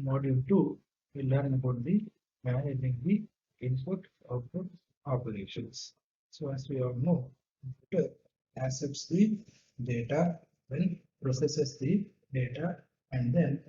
Module 2, we learn about the managing the input-output operations. So as we all know, computer accepts the data, then processes the data, and then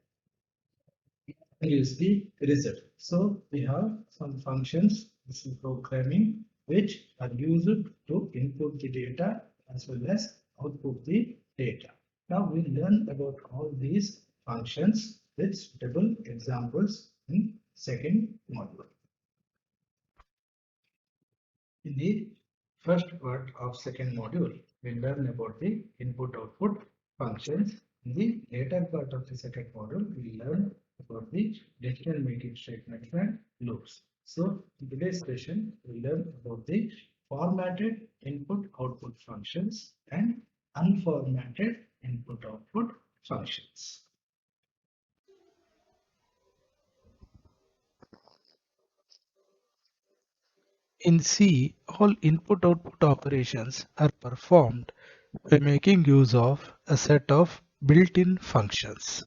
gives the result. So we have some functions, this is programming, which are used to input the data as well as output the data. Now we learn about all these functions with suitable examples in second module. In the first part of second module, we learn about the input-output functions. In the later part of the second module, we learn about the decision-making statements and loops. So in today's session, we learn about the formatted input-output functions and unformatted input-output functions. In C, all input-output operations are performed by making use of a set of built-in functions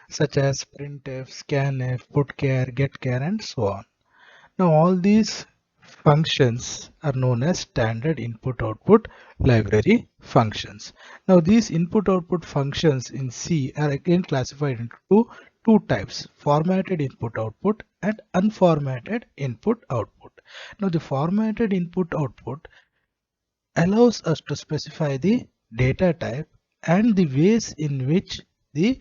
such as printf, scanf, putchar, getchar, and so on. Now all these functions are known as standard input-output library functions. Now these input-output functions in C are again classified into two types: formatted input-output and unformatted input-output. Now the formatted input-output allows us to specify the data type and the ways in which the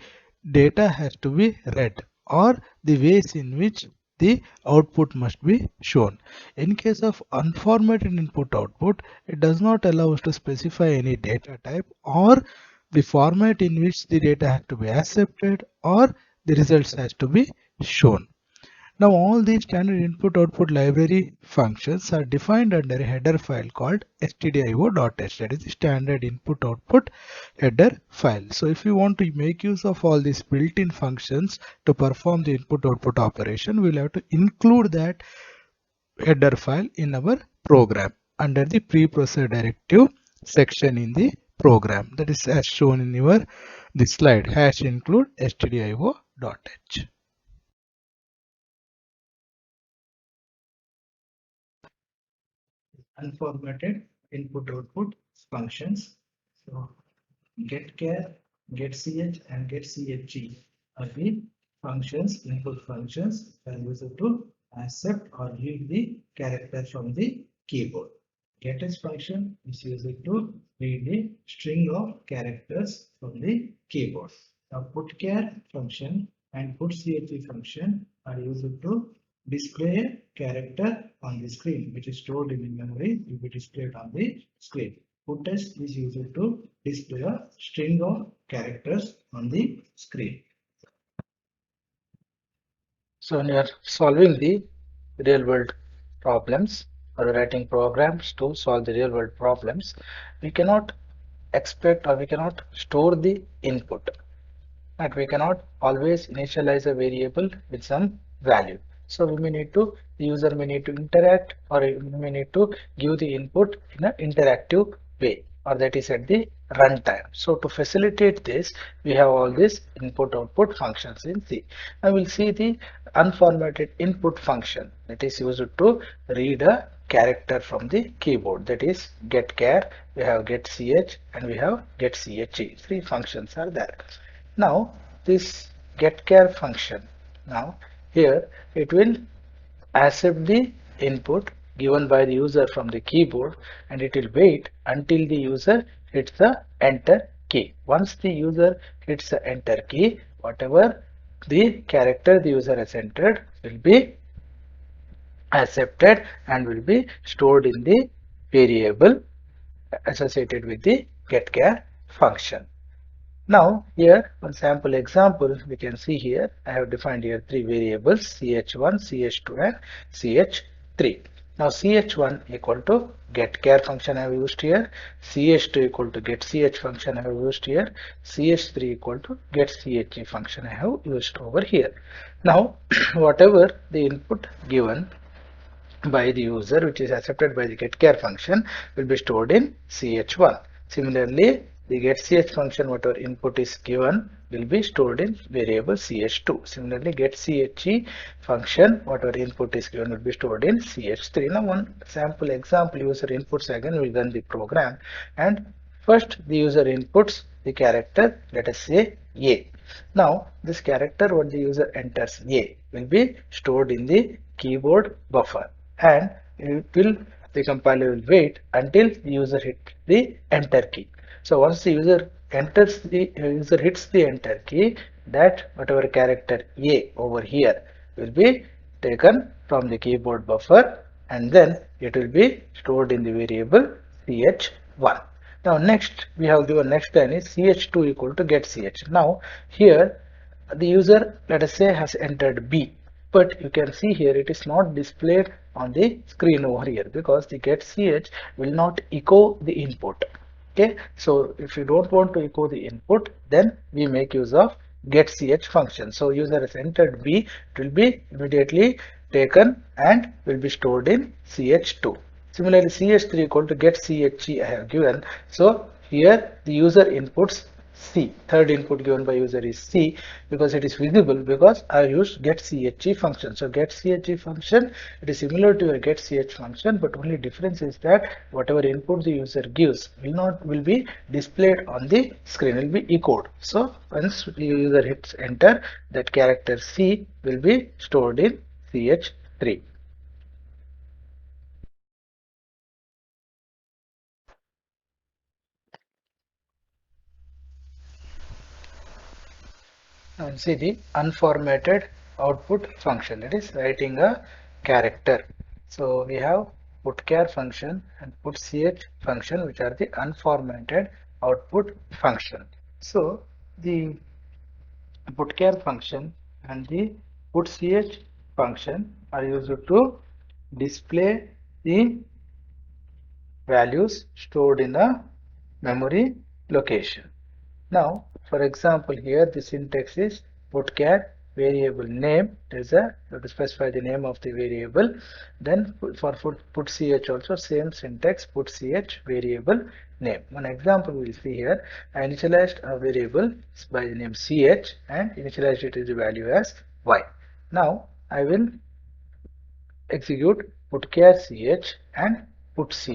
data has to be read, or the ways in which the output must be shown. In case of unformatted input output, it does not allow us to specify any data type or the format in which the data has to be accepted or the results has to be shown. Now all these standard input-output library functions are defined under a header file called stdio.h, that is the standard input-output header file. So if you want to make use of all these built-in functions to perform the input-output operation, we'll have to include that header file in our program under the preprocessor directive section in the program. That is as shown in your this slide, #include stdio.h. Unformatted input-output functions. So getChar, getCH, and getCHG are the functions, input functions that are used to accept or read the character from the keyboard. GetH function is used to read the string of characters from the keyboard. Now putchar function and putchg function are used to display a character on the screen, which is stored in the memory, will be displayed on the screen. Puttest is used to display a string of characters on the screen. So when you are solving the real world problems or writing programs to solve the real world problems, we cannot expect or we cannot store the input. Right? We cannot always initialize a variable with some value. So we may need to, the user may need to interact, or we may need to give the input in an interactive way, or that is at the runtime. So to facilitate this, we have all these input output functions in C. Now we'll see the unformatted input function that is used to read a character from the keyboard, that is getchar, we have getch, and we have getche. Three functions are there. Now this getchar function, now here it will accept the input given by the user from the keyboard, and it will wait until the user hits the enter key. Once the user hits the enter key, whatever the character the user has entered will be accepted and will be stored in the variable associated with the getchar function. Now here one sample example we can see here. I have defined here three variables, ch1, ch2 and ch3. 3. Now ch1 equal to get char function I have used here, ch2 equal to get ch function I have used here, ch3 equal to get ch function I have used over here. Now whatever the input given by the user which is accepted by the getChar function will be stored in ch1. Similarly, the getCh function whatever input is given will be stored in variable ch2. Similarly, getChe function whatever input is given will be stored in ch3. Now one sample example user inputs again we run the program, and first the user inputs the character, let us say A. Now this character what the user enters A will be stored in the keyboard buffer, and it will the compiler will wait until the user hits the enter key. So once the user hits the enter key, that whatever character A over here will be taken from the keyboard buffer, and then it will be stored in the variable ch1. Now next we have given next line is ch2 equal to get ch. Now here the user let us say has entered B, but you can see here it is not displayed on the screen over here because the get ch will not echo the input. Okay, so if you don't want to echo the input, then we make use of get ch function. So user has entered B, it will be immediately taken and will be stored in ch2. Similarly, ch3 equal to get ch I have given. So here the user inputs C. Third input given by user is C because it is visible because I used get ch function. So get ch function, it is similar to your get ch function, but only difference is that whatever input the user gives will be displayed on the screen, will be echoed. So once the user hits enter, that character C will be stored in ch3. And see the unformatted output function, it is writing a character. So we have putchar function and putch function which are the unformatted output function. So the putchar function and the putch function are used to display the values stored in a memory location. Now, for example, here the syntax is putchar variable name. There's a you have to specify the name of the variable. Then for putch also same syntax, putch variable name. One example we will see here. I initialized a variable by the name ch and initialized it is the value as y. Now I will execute putchar ch and putch.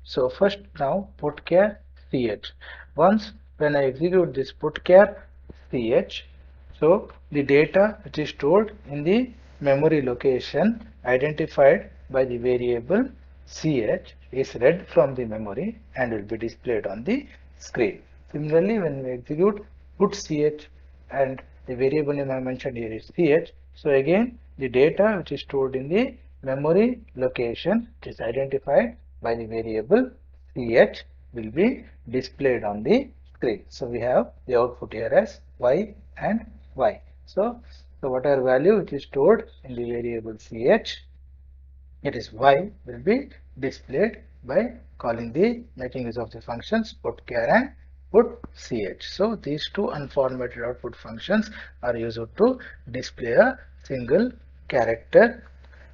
So first now putchar ch. Once when I execute this putchar ch, so the data which is stored in the memory location identified by the variable ch is read from the memory and will be displayed on the screen. Similarly, when we execute putch and the variable name I mentioned here is ch, so again the data which is stored in the memory location which is identified by the variable ch will be displayed on the screen. So we have the output here as y and y. So whatever value which is stored in the variable ch, it is y, will be displayed by calling the making use of the functions putchar and putch. So these two unformatted output functions are used to display a single character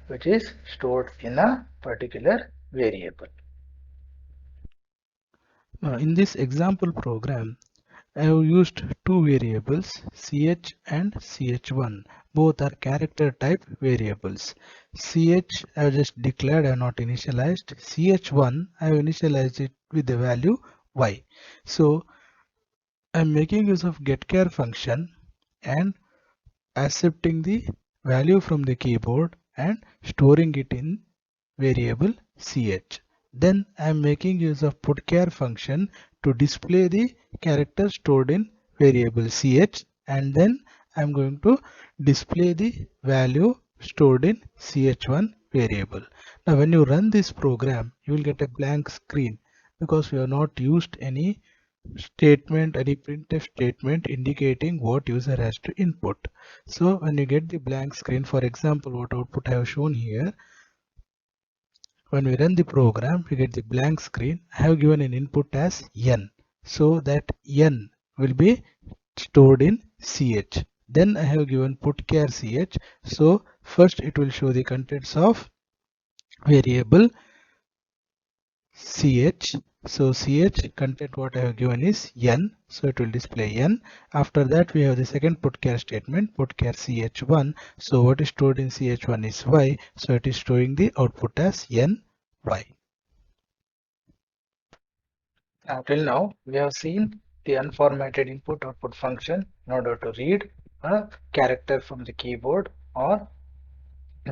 which is stored in a particular variable. In this example program, I have used two variables ch and ch1. Both are character type variables. Ch I have just declared, I have not initialized. Ch1 I have initialized it with the value y. So I am making use of getChar function and accepting the value from the keyboard and storing it in variable ch. Then I am making use of putchar function to display the character stored in variable ch, and then I am going to display the value stored in ch1 variable. Now when you run this program, you will get a blank screen because we have not used any statement, any printf statement indicating what user has to input. So when you get the blank screen, for example, what output I have shown here, when we run the program, we get the blank screen. I have given an input as n. So that n will be stored in ch. Then I have given putchar ch. So first it will show the contents of variable ch. So ch content what I have given is n. So it will display n. After that we have the second putchar statement, putchar ch1. So what is stored in ch1 is y. So it is showing the output as n y. Till now, we have seen the unformatted input-output function in order to read a character from the keyboard or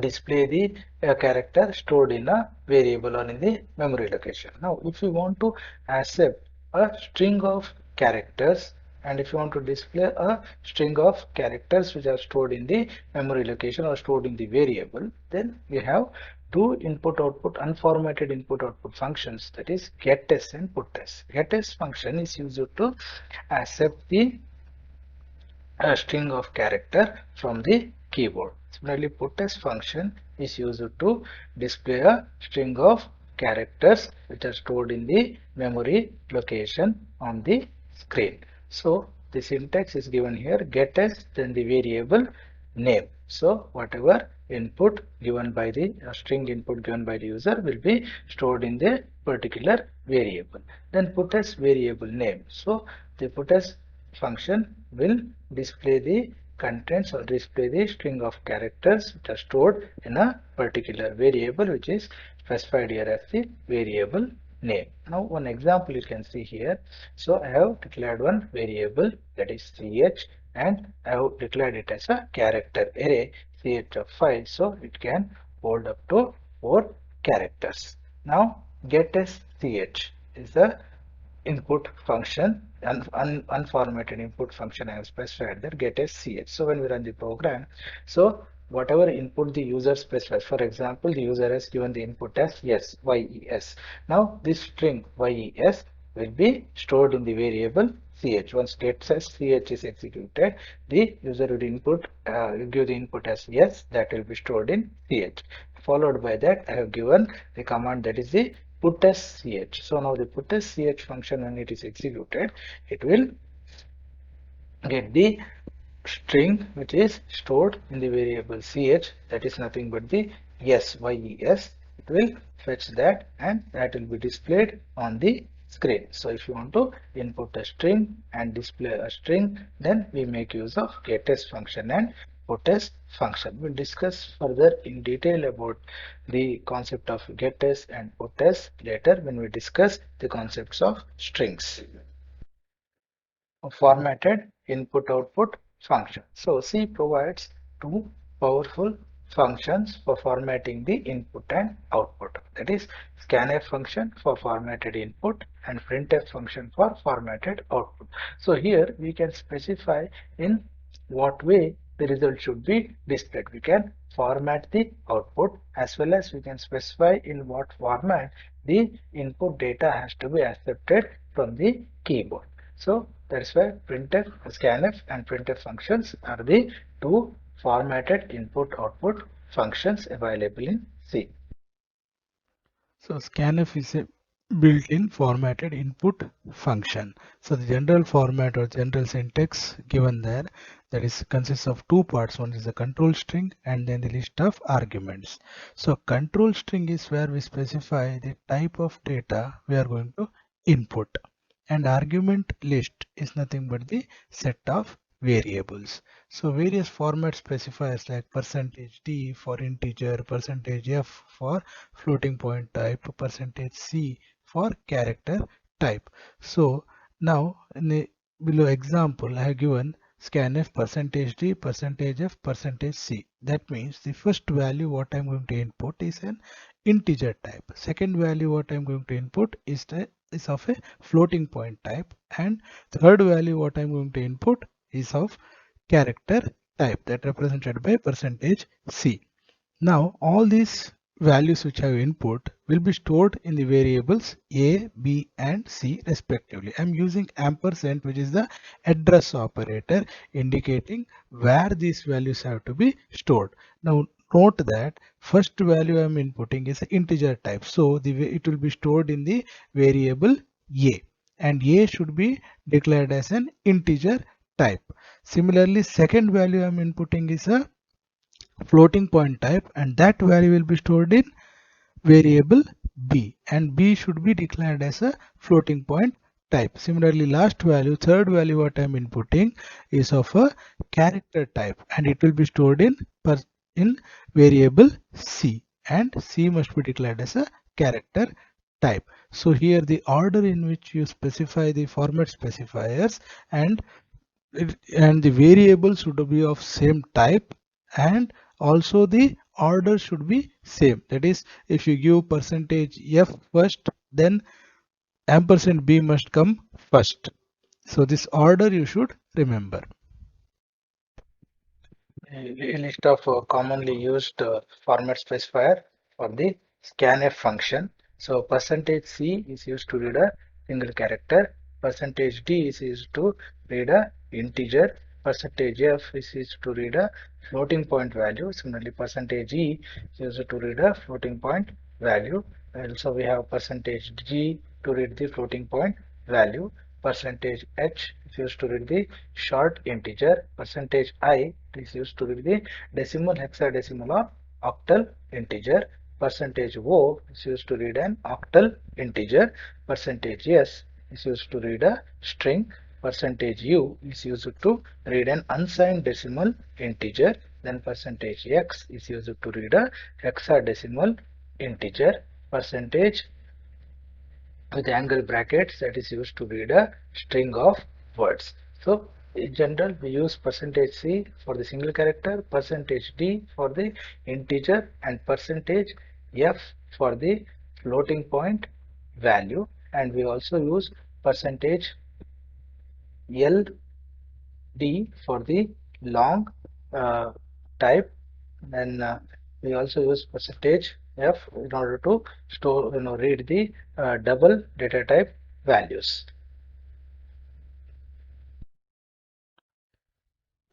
display the character stored in a variable or in the memory location. Now, if you want to accept a string of characters and if you want to display a string of characters which are stored in the memory location or stored in the variable, then we have two input-output unformatted input-output functions, that is getS and putS. GetS function is used to accept the a string of character from the keyboard. Similarly, putS function is used to display a string of characters which are stored in the memory location on the screen. So the syntax is given here, getS, then the variable name. So whatever input given by the string input given by the user will be stored in the particular variable. Then putS variable name. So the putS function will display the contents or display the string of characters which are stored in a particular variable which is specified here as the variable name. Now one example you can see here. So I have declared one variable, that is ch, and I have declared it as a character array ch of 5, so it can hold up to 4 characters. Now getS ch is the input function, unformatted input function I have specified there, getS ch. So when we run the program, so whatever input the user specifies, for example the user has given the input as yes, yes. Now this string yes will be stored in the variable ch. Once getS ch is executed, the user would input give the input as yes, that will be stored in ch. Followed by that I have given the command, that is the putS ch. So now the putS ch function, when it is executed, it will get the string which is stored in the variable ch, that is nothing but the yes, it will fetch that and that will be displayed on the screen. So if you want to input a string and display a string, then we make use of getS function and putS function. We'll discuss further in detail about the concept of getS and putS later when we discuss the concepts of strings. Formatted input-output function. So C provides two powerful functions for formatting the input and output. That is scanf function for formatted input and printf function for formatted output. So here we can specify in what way the result should be displayed. We can format the output as well as we can specify in what format the input data has to be accepted from the keyboard. So that's why printf, scanf and printf functions are the two formatted input-output functions available in C. So scanf is a built-in formatted input function. So the general format or general syntax given there, that is consists of two parts. One is the control string and then the list of arguments. So control string is where we specify the type of data we are going to input, and argument list is nothing but the set of variables. So various format specifiers like %d for integer, %f for floating point type, %c for character type. So now in the below example I have given scanf %d, %f, %c. That means the first value what I'm going to input is an integer type. Second value what I'm going to input is of a floating point type, and third value what I'm going to input is of character type, that represented by %c. Now all these values which I have input will be stored in the variables a, b and c respectively. I am using ampersand, which is the address operator indicating where these values have to be stored. Now note that first value I am inputting is an integer type. So it will be stored in the variable a, and a should be declared as an integer type. Similarly, second value I am inputting is a floating point type, and that value will be stored in variable b, and b should be declared as a floating point type. Similarly, last value, third value what I am inputting is of a character type, and it will be stored in variable c, and c must be declared as a character type. So here the order in which you specify the format specifiers and the variable should be of same type, and also the order should be same. That is, if you give percentage f first, then ampersand b must come first. So this order you should remember. A list of commonly used format specifier for the scanf function. So percentage C is used to read a single character, percentage D is used to read a integer, percentage F is used to read a floating point value. Similarly, percentage E is used to read a floating point value. Also, we have percentage G to read the floating point value. Percentage H is used to read the short integer. Percentage I is used to read the decimal, hexadecimal or octal integer. Percentage O is used to read an octal integer. Percentage S is used to read a string. Percentage U is used to read an unsigned decimal integer. Then percentage X is used to read a hexadecimal integer. Percentage with angle brackets, that is used to read a string of words. So in general we use percentage C for the single character, percentage D for the integer, and percentage F for the floating point value, and we also use percentage LD for the long type. Then we also use percentage F in order to store, read the double data type values.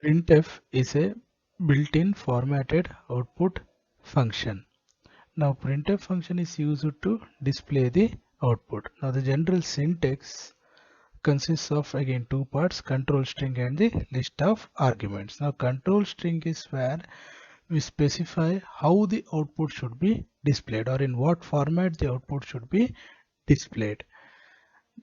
Printf is a built-in formatted output function. Now printf function is used to display the output. Now the general syntax consists of again two parts: control string and the list of arguments. Now control string is where we specify how the output should be displayed, or in what format the output should be displayed.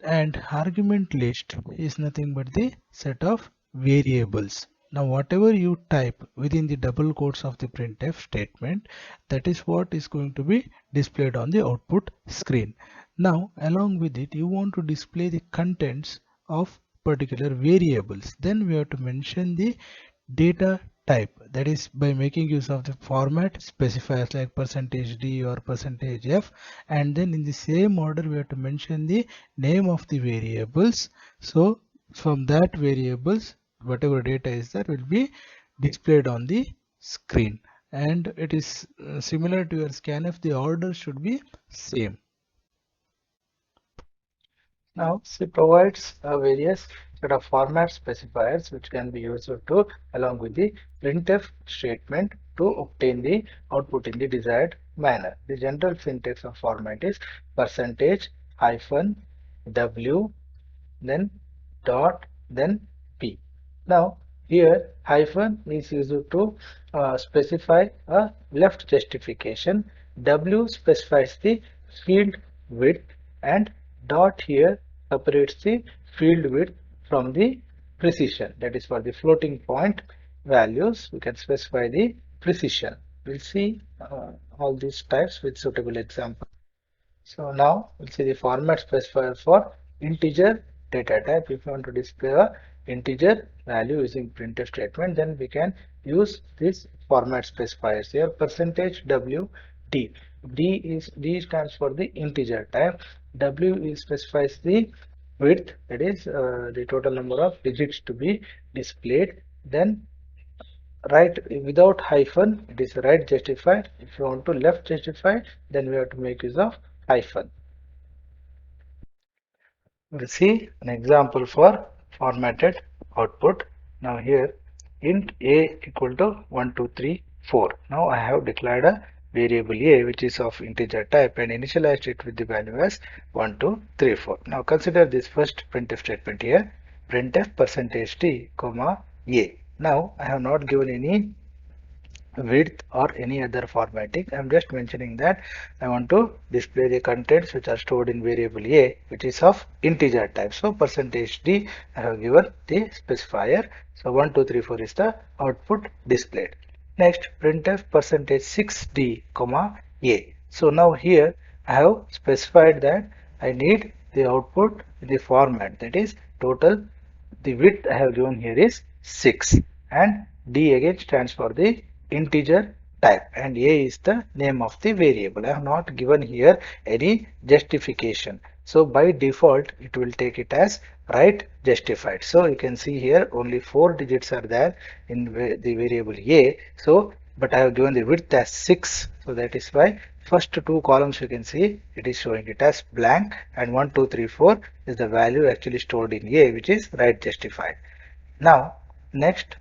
And argument list is nothing but the set of variables. Now whatever you type within the double quotes of the printf statement, that is what is going to be displayed on the output screen. Now along with it, you want to display the contents of particular variables, then we have to mention the data type, that is by making use of the format specifiers like percentage D or percentage F, and then in the same order we have to mention the name of the variables. So from that variables, whatever data is there will be displayed on the screen, and it is similar to your scanf, the order should be same. Now C provides various set of format specifiers which can be used to along with the printf statement to obtain the output in the desired manner. The general syntax of format is percentage hyphen w, then dot, then p. Now here hyphen is used to specify a left justification, w specifies the field width, and dot here separates the field width from the precision. That is for the floating point values we can specify the precision. We'll see all these types with suitable example. So now we'll see the format specifier for integer data type. If you want to display a integer value using printf statement, then we can use this format specifiers here. Percentage w d. D stands for the integer type. W is specifies the width, that is the total number of digits to be displayed. Then right without hyphen, it is right justified. If you want to left justify, then we have to make use of hyphen. We'll see an example for formatted output. Now here int a equal to 123 4. Now I have declared a variable a which is of integer type and initialized it with the value as 1, 2, 3, 4. Now consider this first printf statement here, printf percentage %t comma a. Now I have not given any width or any other formatting. I'm just mentioning that I want to display the contents which are stored in variable a which is of integer type. So percentage %d I have given the specifier. So 1, 2, 3, 4 is the output displayed. Next printf percentage %6d comma a. So now here I have specified that I need the output in the format, that is total. The width I have given here is 6 and d again stands for the integer type and a is the name of the variable. I have not given here any justification. So by default it will take it as write justified. So you can see here only 4 digits are there in the variable a. So but I have given the width as 6. So that is why first two columns you can see it is showing it as blank and 1, 2, 3, 4 is the value actually stored in a which is write justified. Now next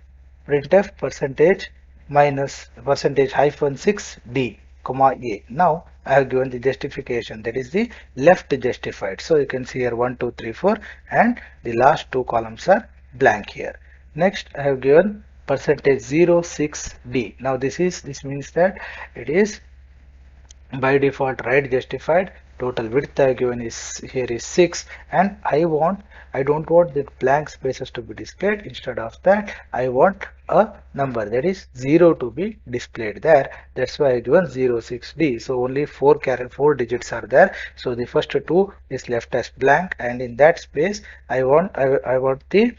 printf percentage minus percentage hyphen 6d comma a. Now I have given the justification, that is the left justified. So you can see here 1, 2, 3, 4 and the last two columns are blank here. Next I have given percentage 06d. Now this means that it is by default write justified. Total width I given is here is 6 and I don't want the blank spaces to be displayed. Instead of that I want a number, that is 0 to be displayed there. That's why I given 06d. So only 4 digits are there. So the first two is left as blank and in that space I want the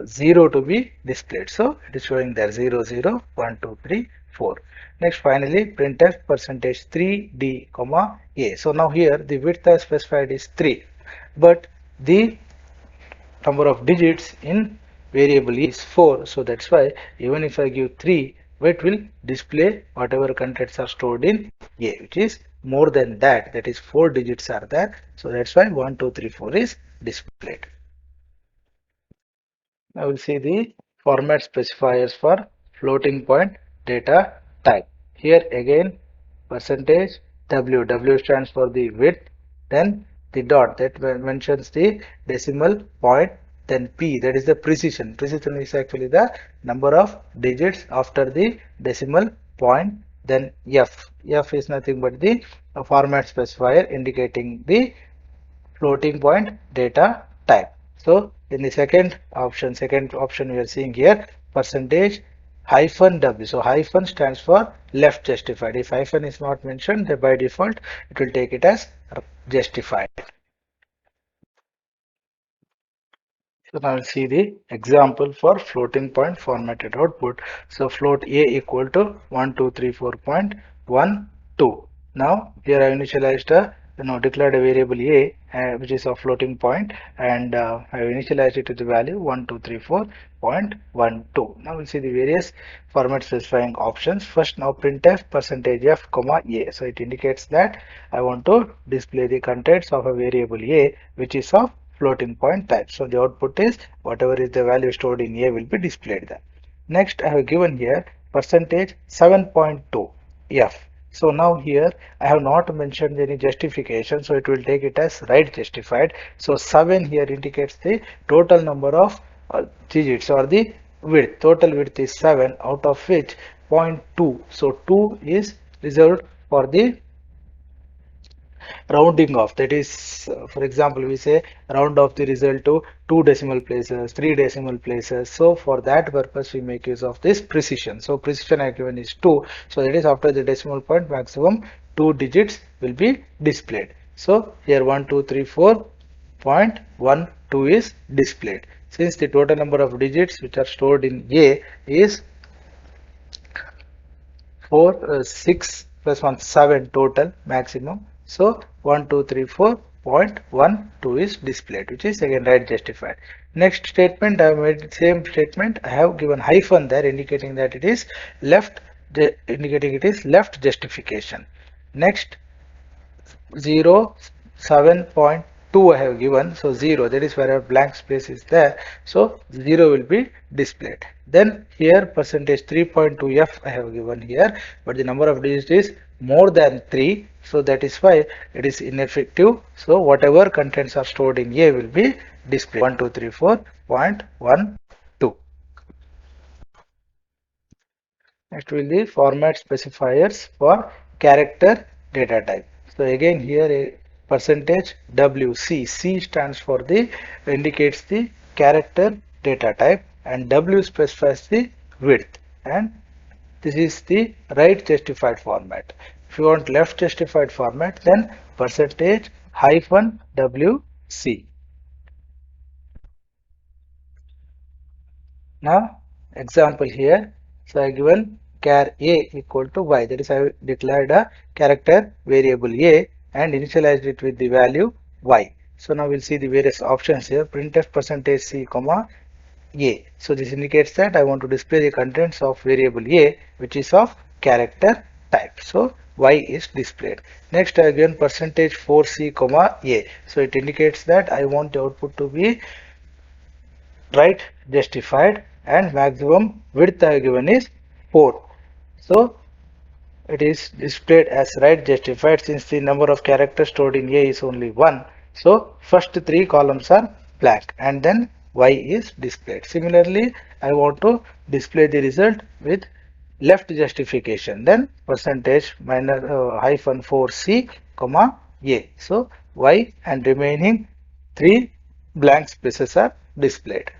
0 to be displayed. So it is showing there 0, 0, 1, 2, 3, 4. Next finally printf percentage %3d comma a. So now here the width as specified is 3 but the number of digits in variable is 4. So that's why even if I give 3 it will display whatever contents are stored in a which is more than that, that is 4 digits are there. So that's why 1, 2, 3, 4 is displayed. Now we'll see the format specifiers for floating point data type. Here again percentage W stands for the width, then the dot that mentions the decimal point, then P that is the precision. Precision is actually the number of digits after the decimal point, then F is nothing but the format specifier indicating the floating point data type. So in the second option we are seeing here percentage hyphen W. So hyphen stands for left justified. If hyphen is not mentioned, then by default it will take it as justified. So now we'll see the example for floating point formatted output. So float a equal to 1234.12. Now here I initialized a declared a variable a which is a floating point and I have initialized it to the value 1234.12. Now we'll see the various format specifying options. First now printf percentage f comma a. So it indicates that I want to display the contents of a variable a which is of floating point type. So the output is whatever is the value stored in a will be displayed there. Next I have given here percentage 7.2 f. So now here I have not mentioned any justification, so it will take it as write justified. So 7 here indicates the total number of digits or the width. Total width is 7 out of which zero point 0.2. So 2 is reserved for the rounding off, that is for example we say round off the result to 2 decimal places, 3 decimal places. So for that purpose we make use of this precision. So precision I given is 2, so that is after the decimal point maximum 2 digits will be displayed. So here 1, 2, 3, 4.12 is displayed. Since the total number of digits which are stored in a is 6 plus 1 7 total maximum. So 1, 2, 3, 4.12 is displayed, which is again write justified. Next statement I have made same statement. I have given hyphen there indicating that it is left justification. Next 0 7.2 2 I have given, so 0, that is where a blank space is there, so 0 will be displayed. Then here percentage 3.2f I have given here, but the number of digits is more than 3, so that is why it is ineffective. So whatever contents are stored in A will be displayed 1234.12. Next will be format specifiers for character data type. So again here a percentage WC. C stands for the indicates the character data type and W specifies the width, and this is the right justified format. If you want left justified format, then percentage hyphen WC. Now example here, so I given char a equal to y, that is I declared a character variable a and initialized it with the value y. So now we'll see the various options here, printf percentage c comma a. So this indicates that I want to display the contents of variable a which is of character type. So y is displayed. Next I given percentage 4c comma a. So it indicates that I want the output to be right justified and maximum width I have given is 4. So it is displayed as right justified since the number of characters stored in A is only 1. So first 3 columns are blank and then Y is displayed. Similarly, I want to display the result with left justification, then percentage minus hyphen 4C comma A. So Y and remaining 3 blank spaces are displayed.